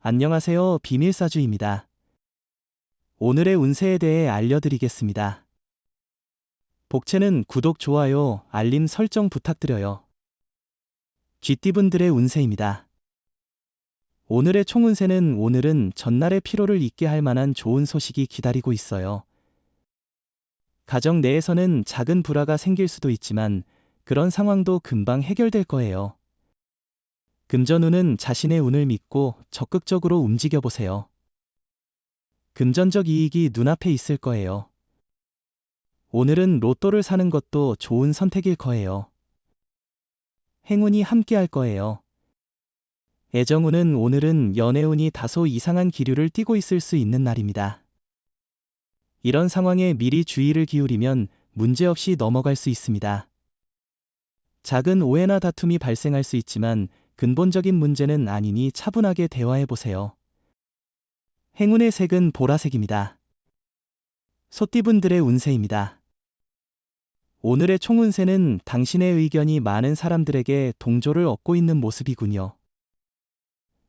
안녕하세요. 비밀사주입니다. 오늘의 운세에 대해 알려드리겠습니다. 복채는 구독, 좋아요, 알림 설정 부탁드려요. 쥐띠분들의 운세입니다. 오늘의 총운세는 오늘은 전날의 피로를 잊게 할 만한 좋은 소식이 기다리고 있어요. 가정 내에서는 작은 불화가 생길 수도 있지만 그런 상황도 금방 해결될 거예요. 금전운은 자신의 운을 믿고 적극적으로 움직여보세요. 금전적 이익이 눈앞에 있을 거예요. 오늘은 로또를 사는 것도 좋은 선택일 거예요. 행운이 함께할 거예요. 애정운은 오늘은 연애운이 다소 이상한 기류를 띠고 있을 수 있는 날입니다. 이런 상황에 미리 주의를 기울이면 문제없이 넘어갈 수 있습니다. 작은 오해나 다툼이 발생할 수 있지만 근본적인 문제는 아니니 차분하게 대화해보세요. 행운의 색은 보라색입니다. 소띠분들의 운세입니다. 오늘의 총운세는 당신의 의견이 많은 사람들에게 동조를 얻고 있는 모습이군요.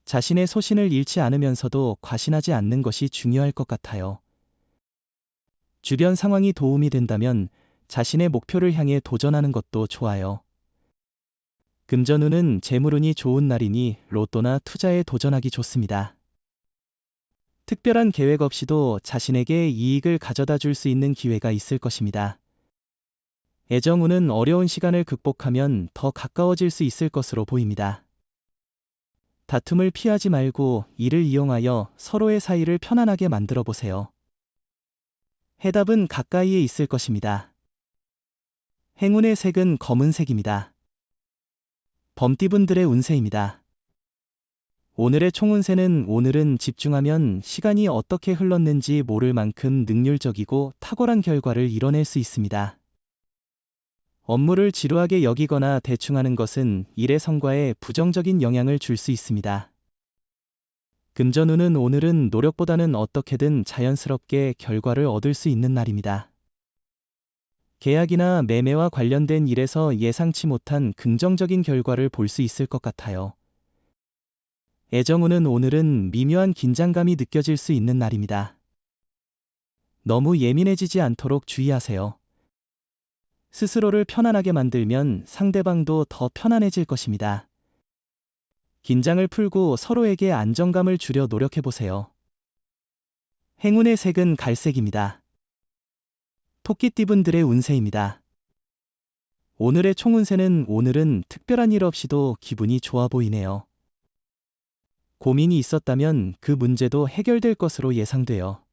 자신의 소신을 잃지 않으면서도 과신하지 않는 것이 중요할 것 같아요. 주변 상황이 도움이 된다면 자신의 목표를 향해 도전하는 것도 좋아요. 금전운은 재물운이 좋은 날이니 로또나 투자에 도전하기 좋습니다. 특별한 계획 없이도 자신에게 이익을 가져다 줄 수 있는 기회가 있을 것입니다. 애정운은 어려운 시간을 극복하면 더 가까워질 수 있을 것으로 보입니다. 다툼을 피하지 말고 이를 이용하여 서로의 사이를 편안하게 만들어 보세요. 해답은 가까이에 있을 것입니다. 행운의 색은 검은색입니다. 범띠분들의 운세입니다. 오늘의 총운세는 오늘은 집중하면 시간이 어떻게 흘렀는지 모를 만큼 능률적이고 탁월한 결과를 이뤄낼 수 있습니다. 업무를 지루하게 여기거나 대충하는 것은 일의 성과에 부정적인 영향을 줄 수 있습니다. 금전운은 오늘은 노력보다는 어떻게든 자연스럽게 결과를 얻을 수 있는 날입니다. 계약이나 매매와 관련된 일에서 예상치 못한 긍정적인 결과를 볼 수 있을 것 같아요. 애정운은 오늘은 미묘한 긴장감이 느껴질 수 있는 날입니다. 너무 예민해지지 않도록 주의하세요. 스스로를 편안하게 만들면 상대방도 더 편안해질 것입니다. 긴장을 풀고 서로에게 안정감을 주려 노력해보세요. 행운의 색은 갈색입니다. 토끼띠분들의 운세입니다. 오늘의 총운세는 오늘은 특별한 일 없이도 기분이 좋아 보이네요. 고민이 있었다면 그 문제도 해결될 것으로 예상돼요.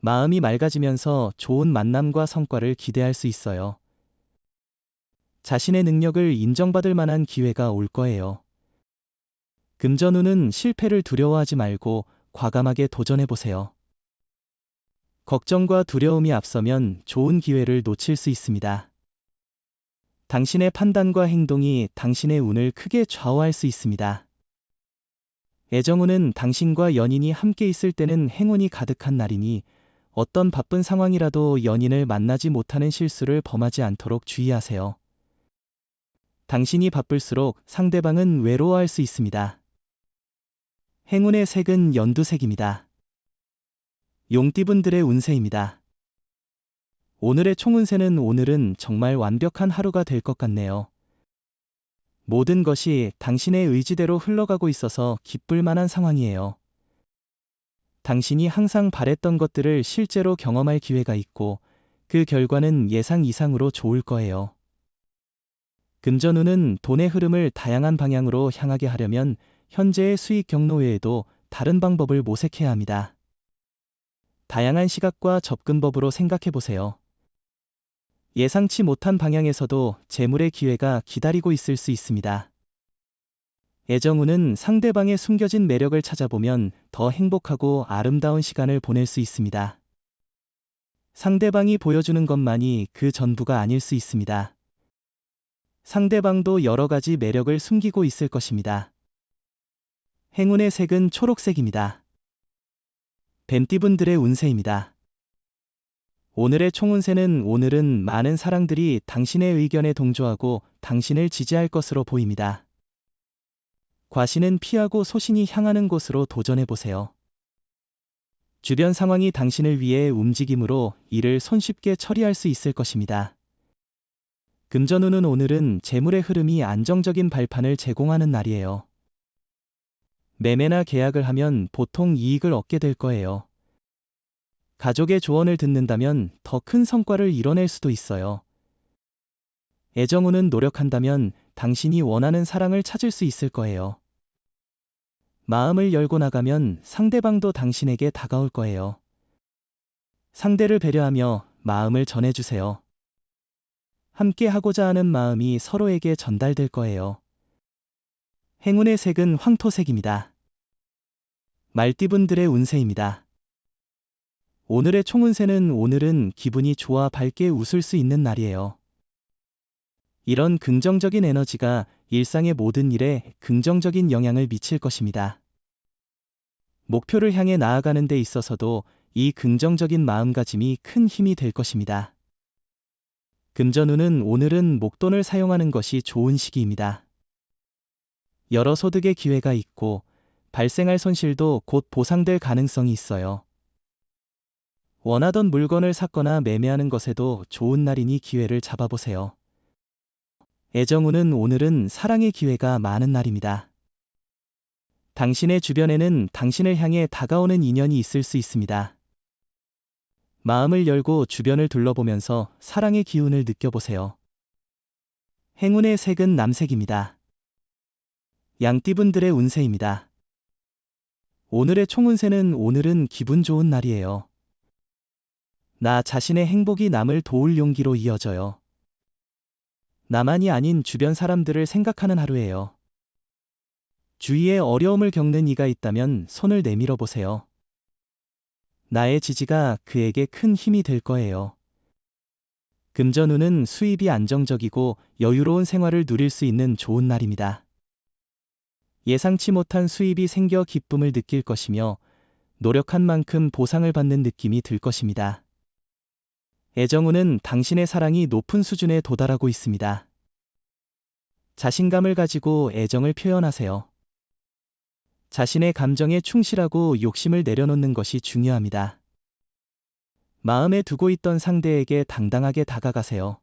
마음이 맑아지면서 좋은 만남과 성과를 기대할 수 있어요. 자신의 능력을 인정받을 만한 기회가 올 거예요. 금전운은 실패를 두려워하지 말고 과감하게 도전해보세요. 걱정과 두려움이 앞서면 좋은 기회를 놓칠 수 있습니다. 당신의 판단과 행동이 당신의 운을 크게 좌우할 수 있습니다. 애정운은 당신과 연인이 함께 있을 때는 행운이 가득한 날이니 어떤 바쁜 상황이라도 연인을 만나지 못하는 실수를 범하지 않도록 주의하세요. 당신이 바쁠수록 상대방은 외로워할 수 있습니다. 행운의 색은 연두색입니다. 용띠분들의 운세입니다. 오늘의 총운세는 오늘은 정말 완벽한 하루가 될 것 같네요. 모든 것이 당신의 의지대로 흘러가고 있어서 기쁠 만한 상황이에요. 당신이 항상 바랬던 것들을 실제로 경험할 기회가 있고 그 결과는 예상 이상으로 좋을 거예요. 금전운은 돈의 흐름을 다양한 방향으로 향하게 하려면 현재의 수익 경로 외에도 다른 방법을 모색해야 합니다. 다양한 시각과 접근법으로 생각해 보세요. 예상치 못한 방향에서도 재물의 기회가 기다리고 있을 수 있습니다. 애정운은 상대방의 숨겨진 매력을 찾아보면 더 행복하고 아름다운 시간을 보낼 수 있습니다. 상대방이 보여주는 것만이 그 전부가 아닐 수 있습니다. 상대방도 여러 가지 매력을 숨기고 있을 것입니다. 행운의 색은 초록색입니다. 뱀띠분들의 운세입니다. 오늘의 총운세는 오늘은 많은 사람들이 당신의 의견에 동조하고 당신을 지지할 것으로 보입니다. 과신은 피하고 소신이 향하는 곳으로 도전해 보세요. 주변 상황이 당신을 위해 움직이므로 이를 손쉽게 처리할 수 있을 것입니다. 금전운은 오늘은 재물의 흐름이 안정적인 발판을 제공하는 날이에요. 매매나 계약을 하면 보통 이익을 얻게 될 거예요. 가족의 조언을 듣는다면 더 큰 성과를 이뤄낼 수도 있어요. 애정운은 노력한다면 당신이 원하는 사랑을 찾을 수 있을 거예요. 마음을 열고 나가면 상대방도 당신에게 다가올 거예요. 상대를 배려하며 마음을 전해주세요. 함께 하고자 하는 마음이 서로에게 전달될 거예요. 행운의 색은 황토색입니다. 말띠분들의 운세입니다. 오늘의 총운세는 오늘은 기분이 좋아 밝게 웃을 수 있는 날이에요. 이런 긍정적인 에너지가 일상의 모든 일에 긍정적인 영향을 미칠 것입니다. 목표를 향해 나아가는 데 있어서도 이 긍정적인 마음가짐이 큰 힘이 될 것입니다. 금전운은 오늘은 목돈을 사용하는 것이 좋은 시기입니다. 여러 소득의 기회가 있고 발생할 손실도 곧 보상될 가능성이 있어요. 원하던 물건을 샀거나 매매하는 것에도 좋은 날이니 기회를 잡아보세요. 애정운은 오늘은 사랑의 기회가 많은 날입니다. 당신의 주변에는 당신을 향해 다가오는 인연이 있을 수 있습니다. 마음을 열고 주변을 둘러보면서 사랑의 기운을 느껴보세요. 행운의 색은 남색입니다. 양띠분들의 운세입니다. 오늘의 총운세는 오늘은 기분 좋은 날이에요. 나 자신의 행복이 남을 도울 용기로 이어져요. 나만이 아닌 주변 사람들을 생각하는 하루예요. 주위에 어려움을 겪는 이가 있다면 손을 내밀어 보세요. 나의 지지가 그에게 큰 힘이 될 거예요. 금전운은 수입이 안정적이고 여유로운 생활을 누릴 수 있는 좋은 날입니다. 예상치 못한 수입이 생겨 기쁨을 느낄 것이며 노력한 만큼 보상을 받는 느낌이 들 것입니다. 애정운은 당신의 사랑이 높은 수준에 도달하고 있습니다. 자신감을 가지고 애정을 표현하세요. 자신의 감정에 충실하고 욕심을 내려놓는 것이 중요합니다. 마음에 두고 있던 상대에게 당당하게 다가가세요.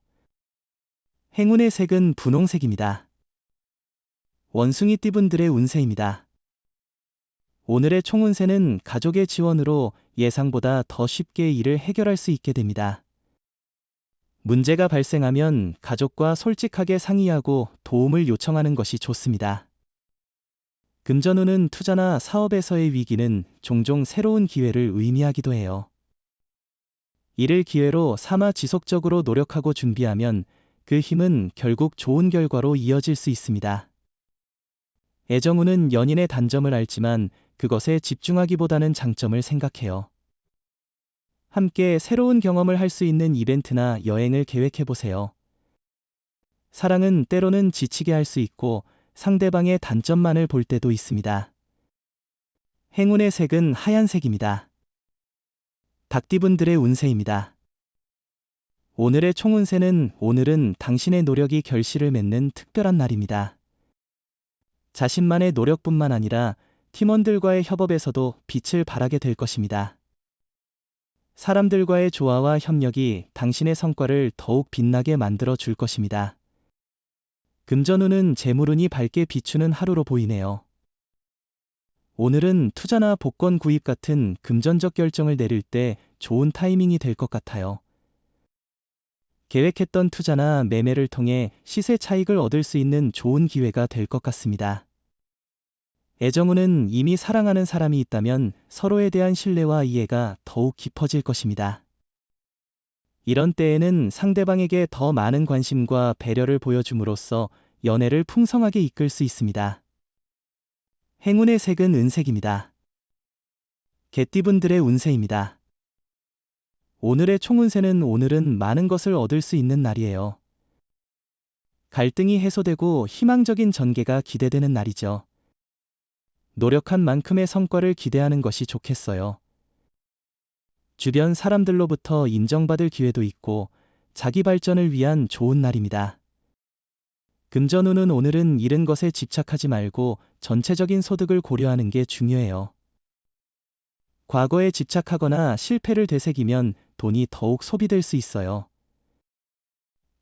행운의 색은 분홍색입니다. 원숭이띠분들의 운세입니다. 오늘의 총운세는 가족의 지원으로 예상보다 더 쉽게 일을 해결할 수 있게 됩니다. 문제가 발생하면 가족과 솔직하게 상의하고 도움을 요청하는 것이 좋습니다. 금전운은 투자나 사업에서의 위기는 종종 새로운 기회를 의미하기도 해요. 이를 기회로 삼아 지속적으로 노력하고 준비하면 그 힘은 결국 좋은 결과로 이어질 수 있습니다. 애정운은 연인의 단점을 알지만 그것에 집중하기보다는 장점을 생각해요. 함께 새로운 경험을 할 수 있는 이벤트나 여행을 계획해보세요. 사랑은 때로는 지치게 할 수 있고 상대방의 단점만을 볼 때도 있습니다. 행운의 색은 하얀색입니다. 닭띠분들의 운세입니다. 오늘의 총운세는 오늘은 당신의 노력이 결실을 맺는 특별한 날입니다. 자신만의 노력뿐만 아니라 팀원들과의 협업에서도 빛을 발하게 될 것입니다. 사람들과의 조화와 협력이 당신의 성과를 더욱 빛나게 만들어 줄 것입니다. 금전운은 재물운이 밝게 비추는 하루로 보이네요. 오늘은 투자나 복권 구입 같은 금전적 결정을 내릴 때 좋은 타이밍이 될 것 같아요. 계획했던 투자나 매매를 통해 시세 차익을 얻을 수 있는 좋은 기회가 될 것 같습니다. 애정운은 이미 사랑하는 사람이 있다면 서로에 대한 신뢰와 이해가 더욱 깊어질 것입니다. 이런 때에는 상대방에게 더 많은 관심과 배려를 보여줌으로써 연애를 풍성하게 이끌 수 있습니다. 행운의 색은 은색입니다. 개띠분들의 운세입니다. 오늘의 총운세는 오늘은 많은 것을 얻을 수 있는 날이에요. 갈등이 해소되고 희망적인 전개가 기대되는 날이죠. 노력한 만큼의 성과를 기대하는 것이 좋겠어요. 주변 사람들로부터 인정받을 기회도 있고 자기 발전을 위한 좋은 날입니다. 금전운은 오늘은 잃은 것에 집착하지 말고 전체적인 소득을 고려하는 게 중요해요. 과거에 집착하거나 실패를 되새기면 돈이 더욱 소비될 수 있어요.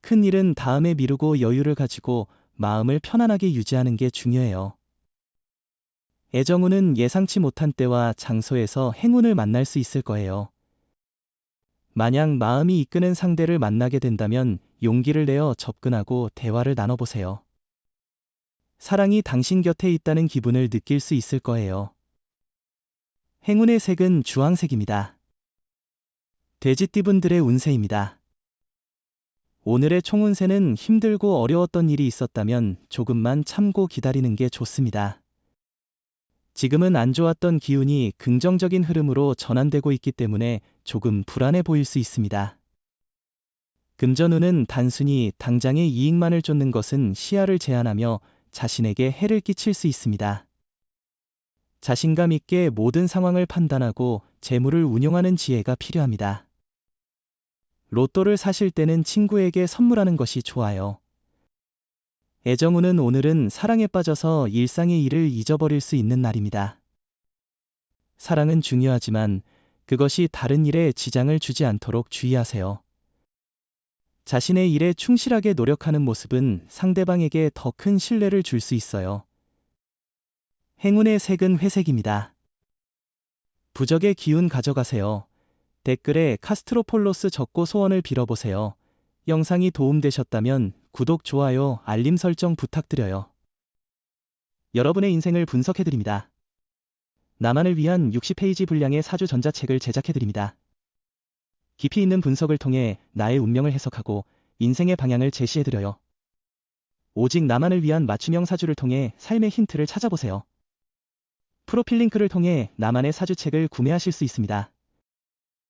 큰 일은 다음에 미루고 여유를 가지고 마음을 편안하게 유지하는 게 중요해요. 애정운은 예상치 못한 때와 장소에서 행운을 만날 수 있을 거예요. 만약 마음이 이끄는 상대를 만나게 된다면 용기를 내어 접근하고 대화를 나눠보세요. 사랑이 당신 곁에 있다는 기분을 느낄 수 있을 거예요. 행운의 색은 주황색입니다. 돼지띠분들의 운세입니다. 오늘의 총운세는 힘들고 어려웠던 일이 있었다면 조금만 참고 기다리는 게 좋습니다. 지금은 안 좋았던 기운이 긍정적인 흐름으로 전환되고 있기 때문에 조금 불안해 보일 수 있습니다. 금전운은 단순히 당장의 이익만을 쫓는 것은 시야를 제한하며 자신에게 해를 끼칠 수 있습니다. 자신감 있게 모든 상황을 판단하고 재물을 운용하는 지혜가 필요합니다. 로또를 사실 때는 친구에게 선물하는 것이 좋아요. 애정운은 오늘은 사랑에 빠져서 일상의 일을 잊어버릴 수 있는 날입니다. 사랑은 중요하지만 그것이 다른 일에 지장을 주지 않도록 주의하세요. 자신의 일에 충실하게 노력하는 모습은 상대방에게 더 큰 신뢰를 줄 수 있어요. 행운의 색은 회색입니다. 부적의 기운 가져가세요. 댓글에 카스트로폴로스 적고 소원을 빌어보세요. 영상이 도움되셨다면 구독, 좋아요, 알림 설정 부탁드려요. 여러분의 인생을 분석해드립니다. 나만을 위한 60페이지 분량의 사주 전자책을 제작해드립니다. 깊이 있는 분석을 통해 나의 운명을 해석하고 인생의 방향을 제시해드려요. 오직 나만을 위한 맞춤형 사주를 통해 삶의 힌트를 찾아보세요. 프로필 링크를 통해 나만의 사주책을 구매하실 수 있습니다.